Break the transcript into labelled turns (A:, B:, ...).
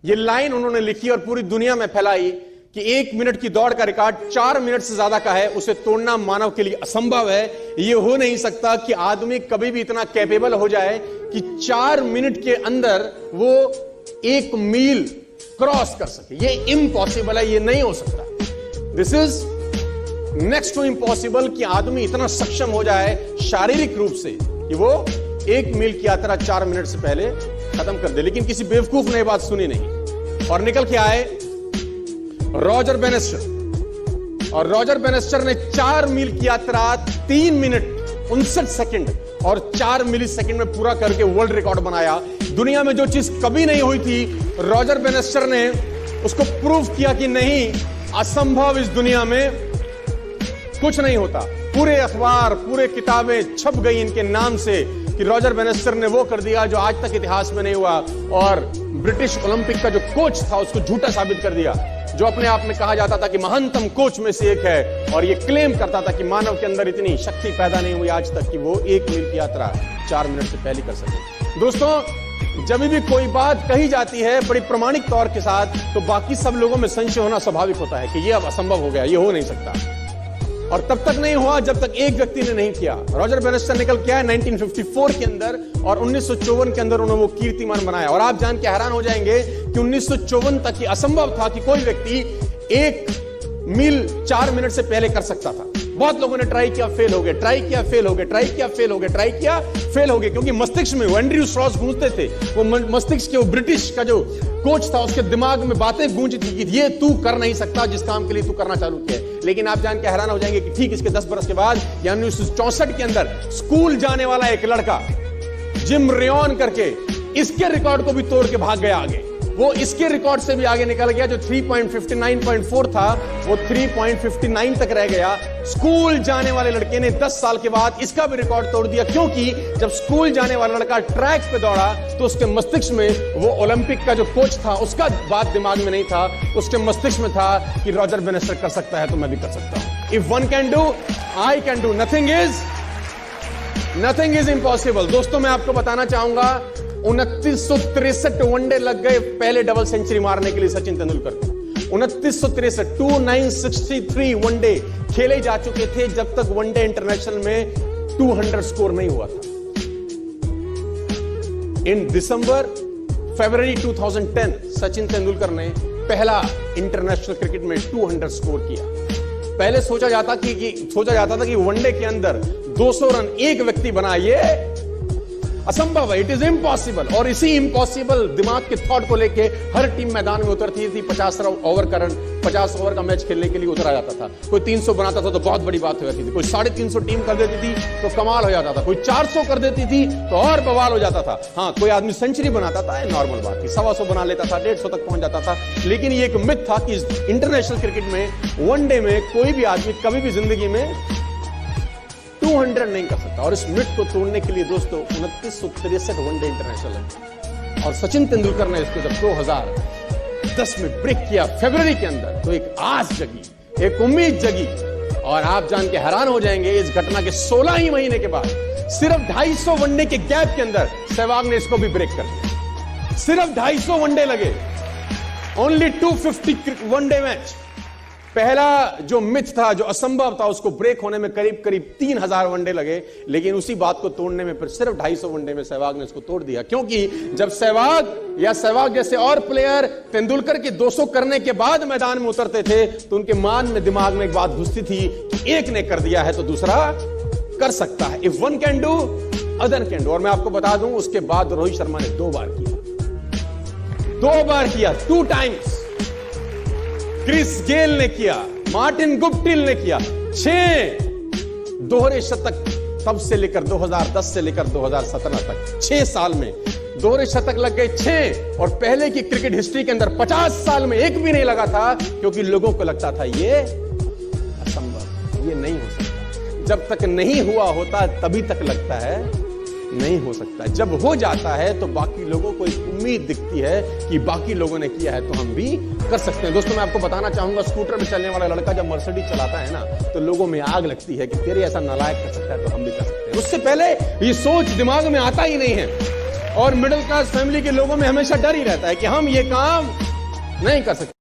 A: ये लाइन उन्होंने लिखी और पूरी दुनिया में फैलाई कि 1 मिनट की दौड़ का रिकॉर्ड 4 मिनट से ज्यादा का है, उसे तोड़ना मानव के लिए असंभव है। यह हो नहीं सकता कि आदमी कभी भी इतना कैपेबल हो जाए कि 4 मिनट के अंदर वो 1 मील क्रॉस कर सके। ये इम्पॉसिबल है, ये नहीं हो सकता। This is next to impossible कि आदमी इतना सक्षम हो जाए शारीरिक रूप से कि वो 1 मील की यात्रा 4 मिनट से पहले खत्म कर दे। लेकिन किसी बेवकूफ ने बात सुनी नहीं और निकल के आए रॉजर बेनेस्टर। और रॉजर बेनेस्टर ने 4 मील की यात्रा 3 मिनट 59 सेकंड और 4 मिली सेकंड में पूरा करके वर्ल्ड रिकॉर्ड बनाया। दुनिया में जो चीज कभी नहीं हुई थी, रॉजर बेनेस्टर ने उसको प्रूव किया कि नहीं, असंभव इस दुनिया में कुछ नहीं होता। पूरे अखबार, पूरे किताबें छप गई इनके नाम से कि रॉजर बेनेस्टर ने वो कर दिया जो आज तक इतिहास में नहीं हुआ। और ब्रिटिश ओलंपिक का जो कोच था उसको झूठा साबित कर दिया, जो अपने आप में कहा जाता था कि महानतम कोच में से एक है, और ये क्लेम करता था कि मानव के अंदर इतनी शक्ति पैदा नहीं हुई आज तक कि वो 1 मील की यात्रा 4 मिनट से पहले कर सके। दोस्तों, जब भी कोई बात कही जाती है बड़ी प्रमाणिक तौर के साथ, तो बाकी सब लोगों में संशय होना स्वाभाविक होता है कि ये अब असंभव हो गया, ये हो नहीं सकता। और तब तक नहीं हुआ जब तक एक व्यक्ति ने नहीं किया। रॉजर बेनेस्टर निकल के आया 1954 के अंदर और 1954 के अंदर उन्होंने वो कीर्तिमान बनाया। और आप जान के हैरान हो जाएंगे कि 1954 तक ये असंभव था कि कोई व्यक्ति 1 मील 4 मिनट से पहले कर सकता था। बहुत लोगों ने ट्राई किया, फेल हो गए, ट्राई किया, फेल हो गए, ट्राई किया, फेल हो गए, ट्राई किया, फेल हो गए, क्योंकि मस्तिष्क में एंड्रयू स्ट्रॉस गूंजते थे। वो मस्तिष्क के वो ब्रिटिश का जो कोच था उसके दिमाग में बातें गूंजती थी कि ये तू कर नहीं सकता जिस काम के लिए तू करना चालू किया। लेकिन आप जान के हैरान हो जाएंगे कि ठीक इसके 10 बरस के बाद, यानी 1964 के अंदर, स्कूल जाने वाला एक लड़का जिम रेयन करके इसके रिकॉर्ड को भी तोड़ के भाग गया आगे। वो इसके रिकॉर्ड से भी आगे निकल गया, जो 3.59.4 था वो 3.59 तक रह गया। स्कूल जाने वाले लड़के ने 10 साल के बाद इसका भी रिकॉर्ड तोड़ दिया, क्योंकि जब स्कूल जाने वाला लड़का ट्रैक पे दौड़ा तो उसके मस्तिष्क में वो ओलंपिक का जो कोच था उसका बात दिमाग में नहीं था, उसके मस्तिष्क में था कि रॉजर बेनेस्टर कर सकता है तो मैं भी कर सकता हूं। If one can do, I can do. Nothing is impossible. दोस्तों, मैं आपको बताना चाहूंगा 2963 वनडे लग गए पहले डबल सेंचुरी मारने के लिए सचिन तेंदुलकर को। 2963 वनडे खेले जा चुके थे जब तक वनडे इंटरनेशनल में 200 स्कोर नहीं हुआ था। इन फरवरी 2010 सचिन तेंदुलकर ने पहला इंटरनेशनल क्रिकेट में 200 स्कोर किया। पहले सोचा जाता था कि वनडे के अंदर 200 रन एक व्यक्ति बनाए, असंभव है, इट इज इम्पॉसिबल। और इसी इम्पॉसिबल दिमाग के थॉट को लेके हर टीम मैदान में उतरती थी। 50 ओवर का मैच खेलने के लिए उतरा जाता था। कोई 300 बनाता था तो बहुत बड़ी बात हो जाती थी, कोई 350 टीम कर देती थी तो कमाल हो जाता था, कोई 400 कर देती थी तो और बवाल हो जाता था। हाँ, कोई आदमी सेंचुरी बनाता था, नॉर्मल बात थी, 125 बना लेता था, 150 तक पहुंच जाता था। लेकिन ये एक मिथ था कि इंटरनेशनल क्रिकेट में वनडे में कोई भी आदमी कभी भी जिंदगी में 200 नहीं कर सकता। और इस मिथ को तोड़ने के लिए दोस्तों 2963 वनडे इंटरनेशनल है। और सचिन तेंदुलकर ने इसको जब 2010 में ब्रेक किया फरवरी के अंदर, तो एक आस जगी, एक उम्मीद जगी। और आप जान के हैरान हो जाएंगे, इस घटना के 16 ही महीने के बाद, सिर्फ 250 वनडे के गैप के अंदर सहवाग ने इसको भी ब्रेक कर दिया। सिर्फ 250 वनडे लगे, ओनली 250 वनडे मैच। पहला जो मिथ था, जो असंभव था, उसको ब्रेक होने में करीब 3000 वनडे लगे। लेकिन उसी बात को तोड़ने में फिर सिर्फ 250 वनडे में सहवाग ने इसको तोड़ दिया। क्योंकि जब सहवाग जैसे और प्लेयर तेंदुलकर के 200 करने के बाद मैदान में उतरते थे तो उनके दिमाग में एक बात घुसती थी कि एक ने कर दिया है तो दूसरा कर सकता है। If one can do, other can do. और मैं आपको बता दूं, उसके बाद रोहित शर्मा ने 2 बार किया, 2 टाइम्स। क्रिस गेल ने किया, मार्टिन गुप्टिल ने किया। 6 दोहरे शतक तब से लेकर 2010 से लेकर 2017 तक 6 साल में दोहरे शतक लग गए 6। और पहले की क्रिकेट हिस्ट्री के अंदर 50 साल में एक भी नहीं लगा था, क्योंकि लोगों को लगता था ये असंभव, ये नहीं हो सकता। जब तक नहीं हुआ होता तभी तक लगता है नहीं हो सकता। जब हो जाता है तो बाकी लोगों को एक उम्मीद दिखती है कि बाकी लोगों ने किया है तो हम भी कर सकते हैं। दोस्तों, मैं आपको बताना चाहूंगा, स्कूटर में चलने वाला लड़का जब मर्सिडीज चलाता है ना, तो लोगों में आग लगती है कि तेरे ऐसा नालायक कर सकता है तो हम भी कर सकते हैं। उससे पहले ये सोच दिमाग में आता ही नहीं है। और मिडिल क्लास फैमिली के लोगों में हमेशा डर ही रहता है कि हम ये काम नहीं कर सकते।